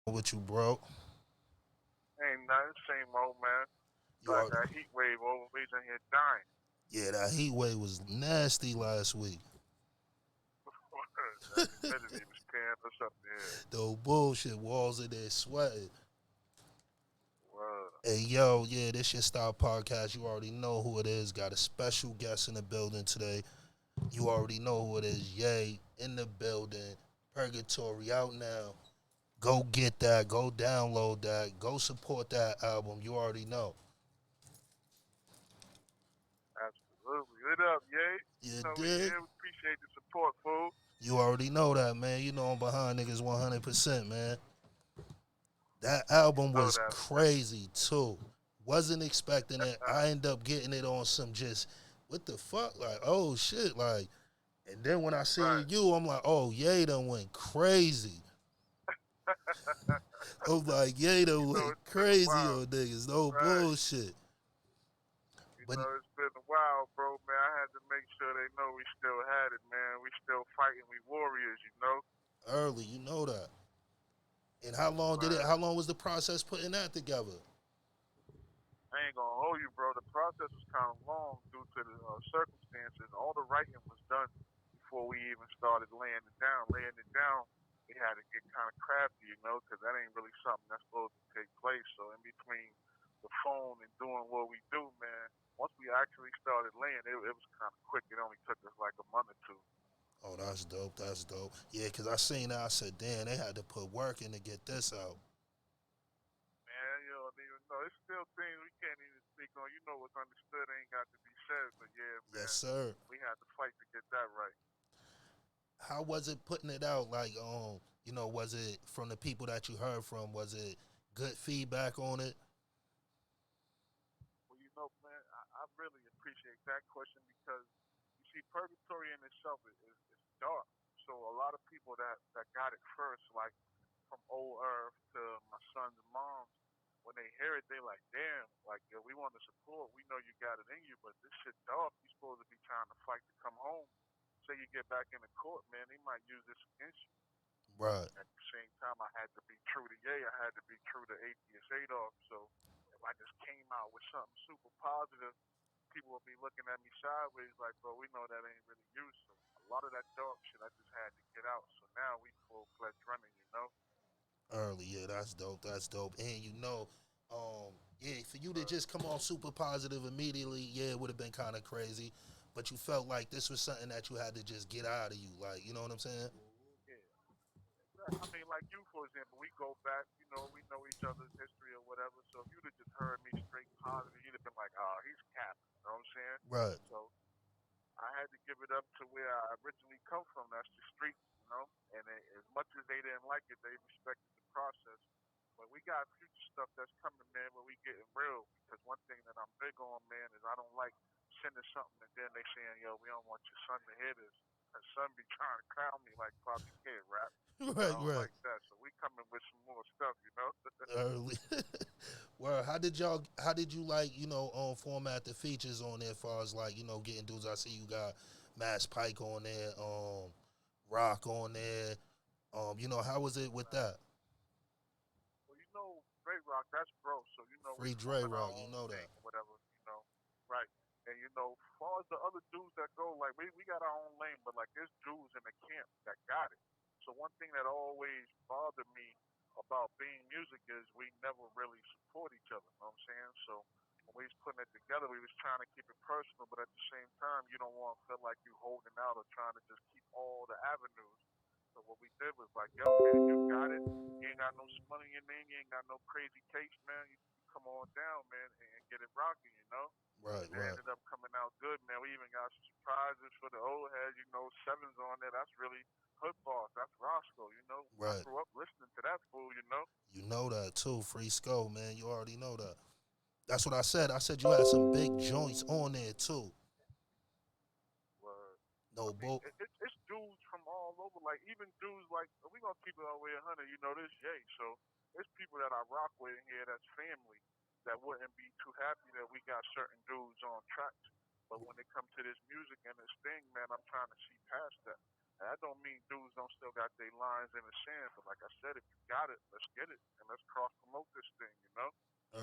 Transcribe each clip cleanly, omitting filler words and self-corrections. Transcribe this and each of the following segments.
With you, bro. Ain't nothing, same old man. You Like are, that heat wave over me in here dying. yeah, that heat wave was nasty last week. That humidity was tearing us up there. The bullshit walls in there sweating. Wow. Hey, yo, yeah, this your style podcast. You already know who it is. Got a special guest in the building today. You already know who it is. Yay in the building. Purgatory out now. Go get that. Go download that. Go support that album. You already know. Absolutely. Lit up, yay. You You know we dig? here. We appreciate the support, fool. You already know that, man. You know I'm behind niggas 100%, man. That album Know was that, man. crazy too. Wasn't expecting it. I ended up getting it on some just what the fuck, like oh shit, like. And then when I seen Right. you, I'm like, oh Ye done went crazy. I'm like, Ye You done know went it's been a crazy while. on niggas, no Right. bullshit. You But know it's been a while, bro, man. I had to make sure they know we still had it, man. We still fighting. We warriors, you know. early, you know that. And how long did it? Man, How long was the process putting that together? I ain't gonna hold you, bro. The process was kind of long due to the circumstances. All the writing was done before we even started laying it down. Laying it down, we had to get kind of crafty, you know, because that ain't really something that's supposed to take place. So in between the phone and doing what we do, man, once we actually started laying, it was kind of quick. It only took us like a month or two. Oh, that's dope. That's dope. Yeah, cause I seen that. I said, damn, they had to put work in to get this out. Man, you don't even know. It's still things we can't even speak on. You know what's understood ain't got to be said. But yeah, Yes, man, sir. we had to fight to get that right. How was it putting it out? Like, was it from the people that you heard from? Was it good feedback on it? Well, you know, man, I really appreciate that question because you see, purgatory in itself is dark. So a lot of people that got it first, like from old Earth to my son's moms, when they hear it, they like, damn, like yo, we want to support. We know you got it in you, but this shit dark. You supposed to be trying to fight to come home. Say you get back in the court, man, they might use this against you. But Right. at the same time, I had to be true to Ye. I had to be true to atheist Adolph. So if I just came out with something super positive, people would be looking at me sideways like, bro, we know that ain't really you. So a lot of that dark shit I just had to get out. So now we full fledged running, you know? Early, yeah, that's dope. That's dope. And yeah, for you to Uh, just come off super positive immediately, yeah, it would have been kind of crazy. But you felt like this was something that you had to just get out of you, like, you know what I'm saying? yeah. I mean, like you, for example, we go back, you know, we know each other's history or whatever. So if you'd have just heard me straight positive, you'd have been like, oh, he's capping. You know what I'm saying? Right. So I had to give it up to where I originally come from. That's the streets, you know. And as much as they didn't like it, they respected the process. But we got future stuff that's coming, man, where we getting real. Because one thing that I'm big on, man, is I don't like sending something and then they saying, yo, we don't want your son to hear this. Her son be trying to crown me like Poppy Kid rap. I Right, don't right. like that. So we coming with some more stuff, you know? Early. Well, how did you like, format the features on there as far as like, getting dudes? I see you got Mass Pike on there, Rock on there. How was it with that? Well, you know, Ray Rock, that's bro. So you know, we Free Dre forming our Rock, you own know that. thing or whatever. You know, right? And you know, as far as the other dudes that go, like we got our own lane, but like there's dudes in the camp that got it. So one thing that always bothered me about being music is we never really support each other. You know what I'm saying? So when we was putting it together, we was trying to keep it personal, but at the same time, you don't want to feel like you holding out or trying to just keep all the avenues. So what we did was like, yo, man, you got it. You ain't got no money in your name. You ain't got no crazy case, man. You come on down, man, and get it rocking, you know? Right, And it right, ended up coming out good, man. We even got some surprises for the old heads, you know, sevens on there. That's really Hood Boss. That's Roscoe, you know? I right. grew up listening to that fool, you know? You know that too. Free Skull, man. You already know that. That's what I said. I said you had some big joints on there too. Word. I No mean, bull. it's dudes from all over. Like, even dudes like, we going to keep it all the way 100, you know, this Jay. So, there's people that I rock with in here that's family that wouldn't be too happy that we got certain dudes on tracks. But when it comes to this music and this thing, man, I'm trying to see past that. And that don't mean dudes don't still got their lines in the sand, but like I said, if you got it, let's get it and let's cross promote this thing, you know?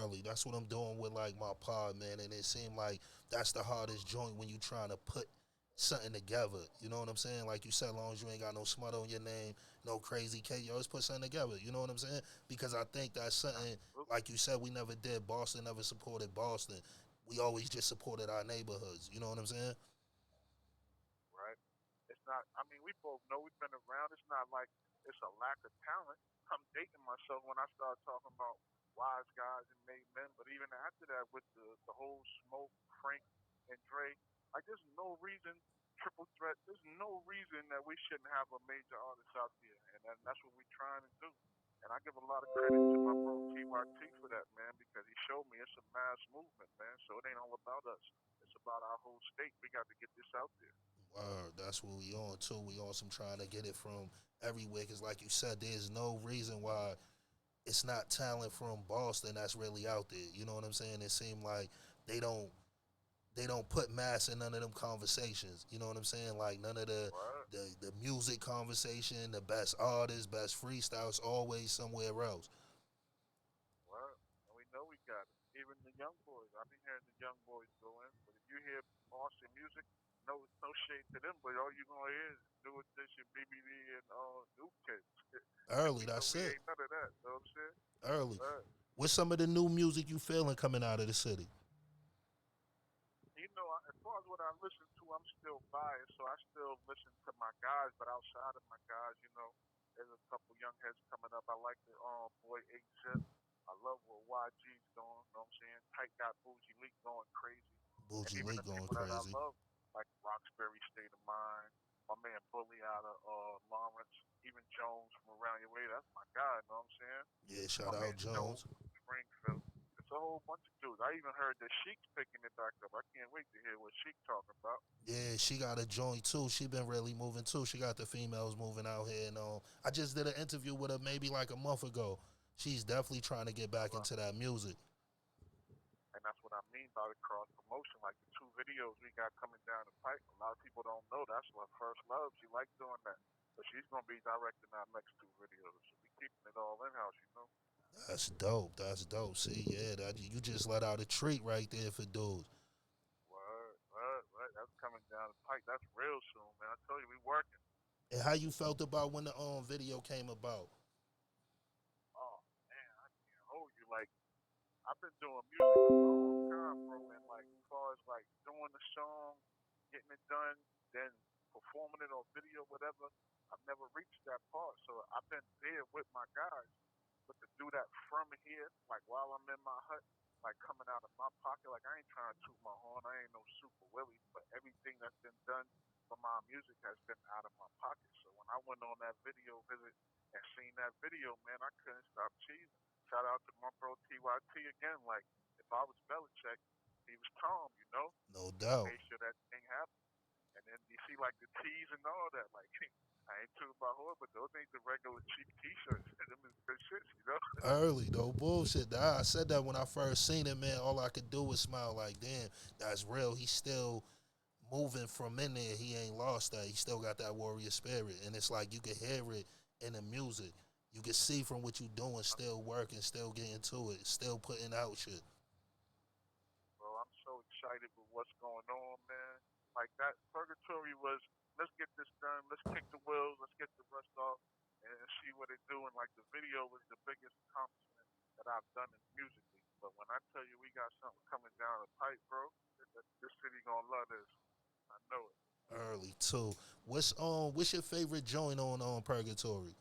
Early. That's what I'm doing with like my pod, man. And it seemed like that's the hardest joint when you trying to put something together. You know what I'm saying? Like you said, as long as you ain't got no smut on your name, no crazy K, you always put something together. You know what I'm saying? Because I think that's something, Absolutely. like you said, we never did. Boston never supported Boston. We always just supported our neighborhoods. You know what I'm saying? Right? It's not. I mean, we both know we've been around. It's not like it's a lack of talent. I'm dating myself when I start talking about wise guys and made men. But even after that, with the whole Smoke, Frank, and Dre, like there's no reason. Triple threat. There's no reason that we shouldn't have a major artist out there, and that's what we're trying to do. And I give a lot of credit to my bro TYT for that, man, because he showed me it's a mass movement, man. So it ain't all about us. It's about our whole state. We got to get this out there. That's what we on too. We on some trying to get it from everywhere. Cause like you said, there's no reason why it's not talent from Boston that's really out there. You know what I'm saying? It seemed like they don't they don't put mass in none of them conversations. You know what I'm saying? Like none of What? the music conversation, the best artists, best freestyles, always somewhere else. What? And we know we got it. Even the young boys. I be hearing the young boys go in, but if you hear Boston music, no shade to them, but all you gonna hear is New Edition, BBD, and New Kids. And Early, we know that's we it. ain't none of that. Know what I'm saying? Early. But What's some of the new music you feeling coming out of the city? you know, as far as what I listen to, I'm still biased, so I still listen to my guys. But outside of my guys, you know, there's a couple young heads coming up. I like the boy A Zip. I love what YG's doing. You know what I'm saying? Tight got Bougie Leak going crazy, and Bougie even Lee the going people that I crazy. love, like Roxbury State of Mind, my man Bully out of Lawrence, even Jones from around your way. That's my guy. You know what I'm saying? Yeah, My shout out man Stone Jones. from Springfield. It's a whole bunch of dudes. I even heard that Sheik's picking it back up. I can't wait to hear what Sheik talking about. Yeah, she got a joint too. She been really moving too. She got the females moving out here, and I just did an interview with her maybe like a month ago. She's definitely trying to get back Well, into that music. and that's what I mean by the cross promotion. Like the two videos we got coming down the pipe. A lot of people don't know that's her first love. She likes doing that. But she's gonna be directing our next two videos. So we keeping it all in house, you know. That's dope. That's dope. See, yeah, that you just let out a treat right there for dudes. What? That's coming down the pipe. That's real soon, man. I tell you, we working. And how you felt about when the video came about? Oh man, I can't hold you. Like I've been doing music a long time, bro, and like as far as like doing the song, getting it done, then performing it on video, whatever, I've never reached that part. So I've been there with my guys. But to do that from here, like while I'm in my hut, like coming out of my pocket, like I ain't trying to toot my horn, I ain't no super Willie, but everything that's been done for my music has been out of my pocket. So when I went on that video visit and seen that video, man, I couldn't stop cheesing. Shout out to my bro TYT again. Like if I was Belichick, he was calm, you know. No He doubt. made sure that thing happened. And then you see like the tees and all that. Like I ain't too about horror, but those ain't the regular cheap T-shirts. Them is good shits, you know. Early, no bullshit. I said that when I first seen it, man. All I could do was smile like, damn, that's real. He's still moving from in there. He ain't lost that. He still got that warrior spirit. And it's like you can hear it in the music. You can see from what you doing, still working, still getting to it, still putting out shit. Bro, I'm so excited with what's going on, man. Like that Purgatory was, let's get this done, let's kick the wheels, let's get the rust off, and see what it's doing. Like the video was the biggest accomplishment that I've done in musically. But when I tell you we got something coming down the pipe, bro, this city gonna love this. I know it. Early too. What's your favorite joint on Purgatory?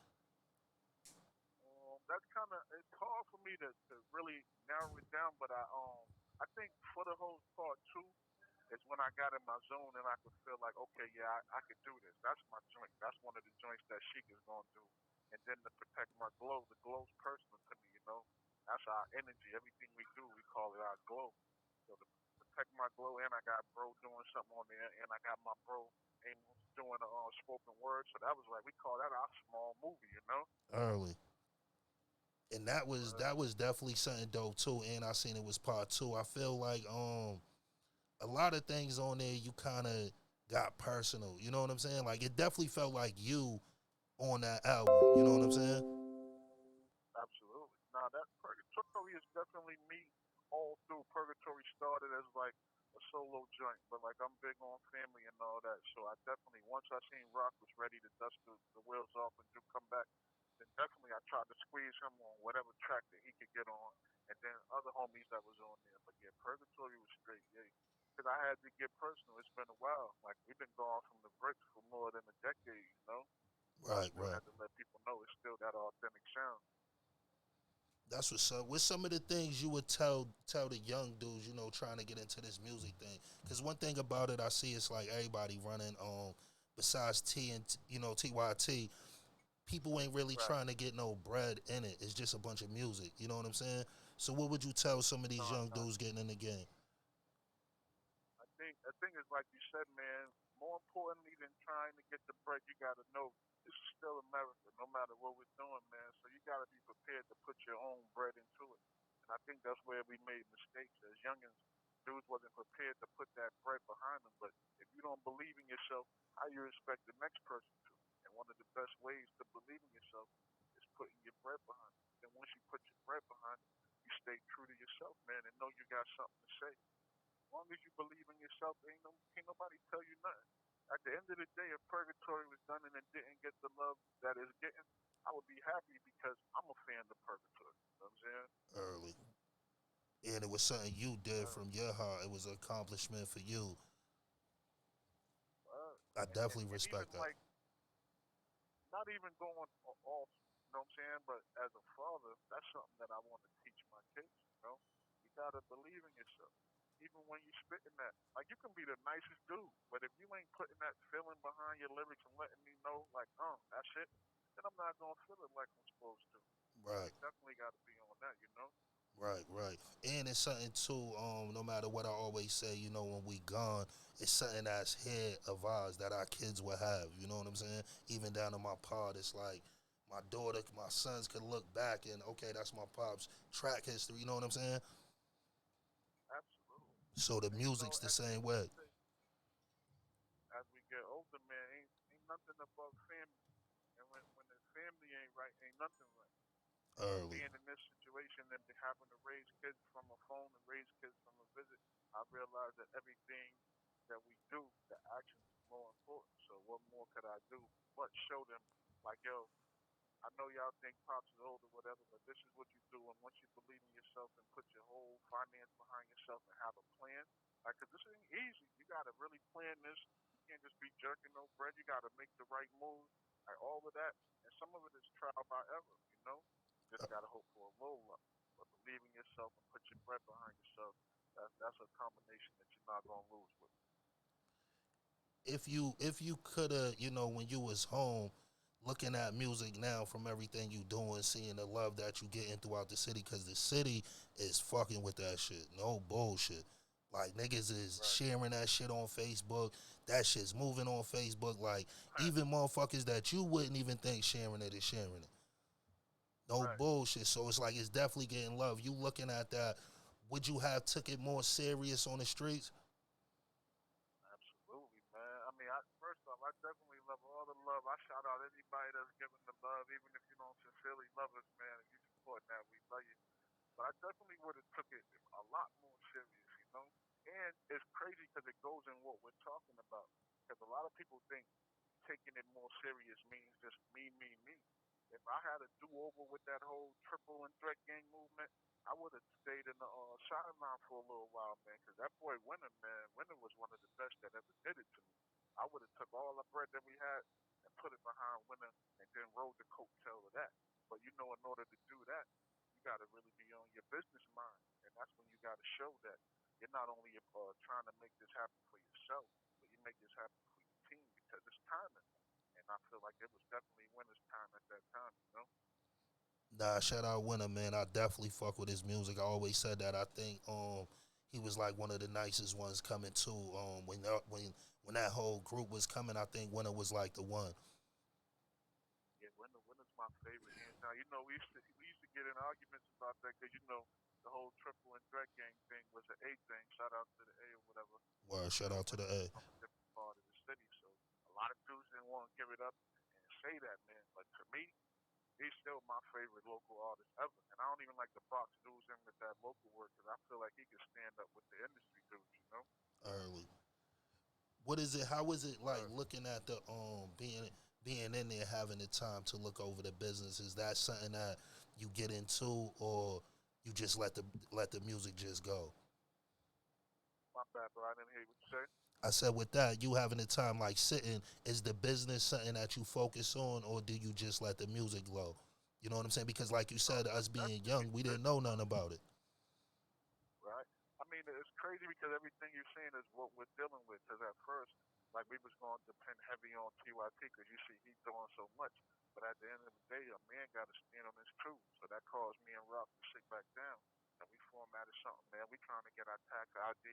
That's kind of it's hard for me to really narrow it down, but I think for the whole part two is when I got in my zone and I could feel like, okay, yeah, I could do this. That's my joint. That's one of the joints that Sheik is gonna do. And then to protect my glow, the glow's personal to me, you know. That's our energy. Everything we do, we call it our glow. So to protect my glow, and I got bro doing something on there, and I got my bro Amos doing a spoken word. So that was like we call that our small movie, you know. Early. And that was Uh, that was definitely something dope too. And I seen it was part two. I feel like a lot of things on there you kind of got personal. You know what I'm saying? Like it definitely felt like you on that album. You know what I'm saying? Absolutely. Now that Purgatory is definitely me all through. Purgatory started as like a solo joint, but like I'm big on family and all that. So I definitely once I seen Rock was ready to dust the wheels off and do come back, then definitely I tried to squeeze him on whatever track that he could get on, and then other homies that was on there. But yeah, Purgatory was straight, yeah. Because I had to get personal. It's been a while. Like we've been gone from the bricks for more than a decade, you know. So I Right, still right. had to let people know it's still that authentic sound. That's what's up. What's some of the things you would tell the young dudes, you know, trying to get into this music thing? Because one thing about it, I see it's like everybody running on. Besides T and TYT, people ain't really Right. trying to get no bread in it. It's just a bunch of music. You know what I'm saying? So what would you tell some of these No, young no. dudes getting in the game? I think it's like you said, man. More importantly than trying to get the bread, you gotta know this is still America, no matter what we're doing, man. So you gotta be prepared to put your own bread into it. And I think that's where we made mistakes as youngins. Dudes wasn't prepared to put that bread behind them. But if you don't believe in yourself, how you expect the next person to? And one of the best ways to believe in yourself is putting your bread behind it. Then once you put your bread behind it, you stay true to yourself, man, and know you got something to say. As long as you believe in yourself, ain't nobody tell you nothing. At the end of the day, if Purgatory was done and it didn't get the love that it's getting, I would be happy because I'm a fan of Purgatory. You know what I'm saying? Early. And it was something you did Uh, from your heart. It was an accomplishment for you. uh, I definitely and even respect that. like not even going off, you know what I'm saying? But as a father, that's something that I want to teach my kids. You know, you gotta believe in yourself. Even when you spitting that, like you can be the nicest dude, but if you ain't putting that feeling behind your lyrics and letting me know, like, that's it, then I'm not gonna feel it like I'm supposed to. So Right. it definitely got to be on that, you know. Right, right. And it's something too, no matter what I always say, you know, when we gone, it's something that's here of ours that our kids will have. You know what I'm saying? Even down to my pod, it's like my daughter, my sons could look back and okay, that's my pop's track history, you know what I'm saying? Absolutely. So the And you know, music's the at the same end of way. the day, as we get older, man, ain't nothing above family. And when the family ain't right, ain't nothing right. And Early. being in this situation and having to raise kids from a phone and raise kids from a visit, I realized that everything that we do, the actions is more important. So what more could I do but show them, like, yo, I know y'all think pops is old or whatever, but this is what you do. And once you believe in yourself and put your whole finance behind yourself and have a plan, like, cause this ain't easy. You gotta really plan this. You can't just be jerking no bread. You gotta make the right moves, like all of that. And some of it is trial by error, you know. Just gotta hope for a roll up, but believe in yourself and put your bread behind yourself. That's a combination that you're not gonna lose with. If you could have, you know, when you was home, looking at music now from everything you doing, seeing the love that you getting throughout the city, because the city is fucking with that shit. No bullshit. Like niggas is Right, sharing that shit on Facebook. That shit's moving on Facebook. Like even motherfuckers that you wouldn't even think sharing it is sharing it. No right. bullshit. So it's like it's definitely getting love. You looking at that? Would you have took it more serious on the streets? Absolutely, man. I mean, first off, I definitely love all the love. I shout out anybody that's giving the love, even if you don't sincerely love us, man. If you support that, we love you. But I definitely would have took it a lot more serious, you know. And it's crazy because it goes in what we're talking about. Because a lot of people think taking it more serious means just me, me, me. If I had a do-over with that whole triple and threat gang movement, I would have stayed in the sideline for a little while, man. Because that boy Winner, man, Winner was one of the best that ever did it to me. I would have took all the bread that we had and put it behind Winner and then rode the coattail of that. But you know, in order to do that, you got to really be on your business mind, and that's when you got to show that you're not only trying to make this happen for yourself, but you make this happen for your team because it's timing. And I feel like it was definitely winner's time at that time, you know? Nah, shout out Winner, man. I definitely fuck with his music. I always said that. I think he was like one of the nicest ones coming too. When that whole group was coming, I think Winner was like the one. Yeah, winner's my favorite hands down. You know, we used to get in arguments about that because you know the whole triple and threat gang thing was an A thing. Shout out to the A or whatever. Well, But you shout know, out to the winner was A. from a different part of the city. So a lot of dudes didn't want to give it up and say that, man. But to me, he's still my favorite local artist ever. And I don't even like to box dudes in with that local work because I feel like he can stand up with the industry dudes, you know? Early. What is it? How is it like Word. looking at the being in there, having the time to look over the business? Is that something that you get into, or you just let the music just go? My bad, bro. I didn't hear what you say. I said with that, you having the time like sitting, is the business something that you focus on, or do you just let the music flow? You know what I'm saying? Because like you No, said, us being definitely young, we didn't business know nothing minded, about it. right? I mean, it's crazy because everything you're saying is what we're dealing with. Because at first, like we was going to depend heavy on TYT because you see he's doing so much. But at the end of the day, a man got to stand on his truth. So that caused me and Rock to sit back down and we formatted something, man. We trying to get our tax ID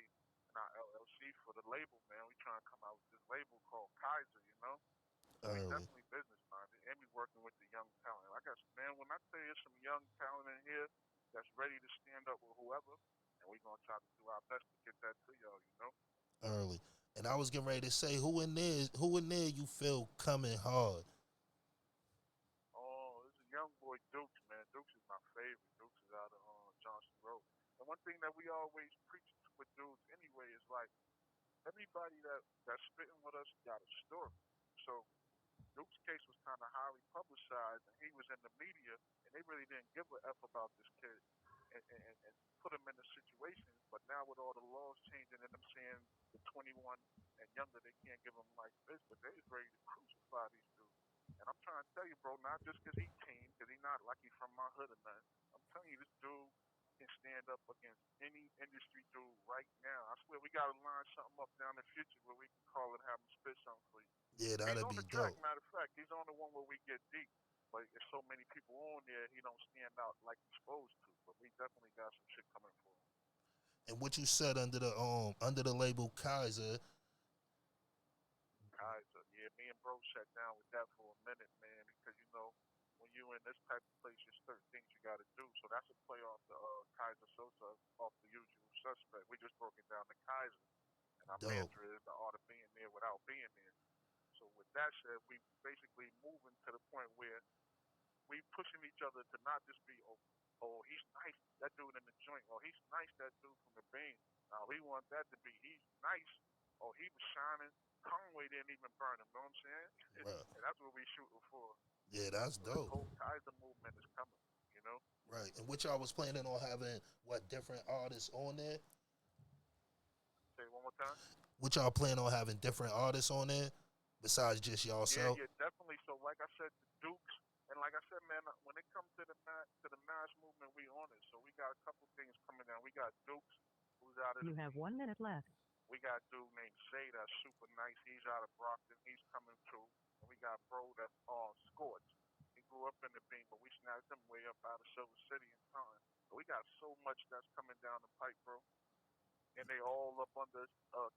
and our LLC for the label, man. We trying to come out with this label called Kaiser, you know? So we Early. definitely business minded, and we working with the young talent. I guess, man, when I tell you some young talent in here that's ready to stand up with whoever, and we gonna try to do our best to get that to y'all, you know. Early. And I was getting ready to say, who in there you feel coming hard? Oh, this is a young boy Dukes, man. Dukes is my favorite. Dukes is out of Johnson Road. And one thing that we always preach with dudes anyway is like everybody that's spitting with us got a story. So Duke's case was kind of highly publicized, and he was in the media, and they really didn't give a f about this kid and put him in the situation. But now with all the laws changing and them saying the 21 and younger they can't give them life this, but they is ready to crucify these dudes. And I'm trying to tell you, bro, not just because he came, because he not like he from my hood or nothing. I'm telling you, this dude can stand up against any industry dude right now. I swear we gotta line something up down in the future where we can call it, have him spit something for you. Yeah, He's that'd on be the track, dope. matter of fact. He's on the one where we get deep. But there's so many people on there, he don't stand out like he's supposed to. But we definitely got some shit coming for him. And what you said under the label Kaiser, Kaiser, yeah, me and bro sat down with that for a minute, man, because you know when you in this type of place, there's certain things you got to do. So that's a play off the Kaiser Sosa, off the usual suspect. We just broke it down to Kaiser, and our dope. mantra is the art of being there without being there. So with that said, we basically moving to the point where we pushing each other to not just be he's nice, that dude in the joint, he's nice, that dude from the Bean. We want that to be he's nice, he was shining. Conway didn't even burn him, know what I'm saying? Right. And that's what we shooting for. Yeah, that's So this dope. whole Kaiser movement is coming, you know. Right. And which I was planning on having what different artists on there? Say it one more time. Which y'all plan on having different artists on there besides just y'all Yeah, self? yeah, definitely. So like I said, the Dukes, and like I said, man, when it comes to the mass movement, we on it. So we got a couple things coming down. We got Dukes, who's out of You the have 1 minute left. We got a dude named Zay that's super nice. He's out of Brockton. He's coming too. And we got bro that's Scorch. He grew up in the Bean, but we snatched him way up out of Silver City in time. But we got so much that's coming down the pipe, bro. And they all up under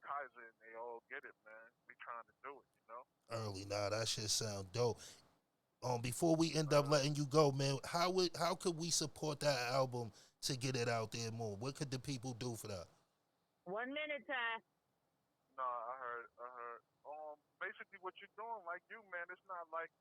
Kaiser, and they all get it, man. We trying to do it, you know. Early. Nah, that shit sound dope. Before we end up Uh, letting you go, man, how could we support that album to get it out there more? What could the people do for that? 1 minute, Ty. Nah, I heard. Basically, what you're doing, like you, man, it's not like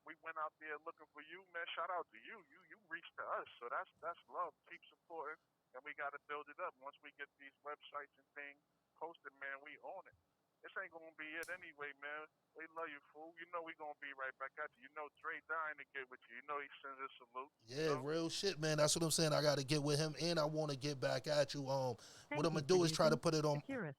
we went out there looking for you, man. Shout out to you. You reached to us, so that's love. Keep supporting, and we got to build it up. Once we get these websites and things posted, man, we own it. This ain't gonna be it anyway, man. We love you, fool. You know we gonna be right back at you. You know Dre dying to get with you. You know he sends a salute. You Yeah, know. real shit, man. That's what I'm saying. I got to get with him, and I want to get back at you. What Thank I'm you gonna for do is try to using put it on. Securus.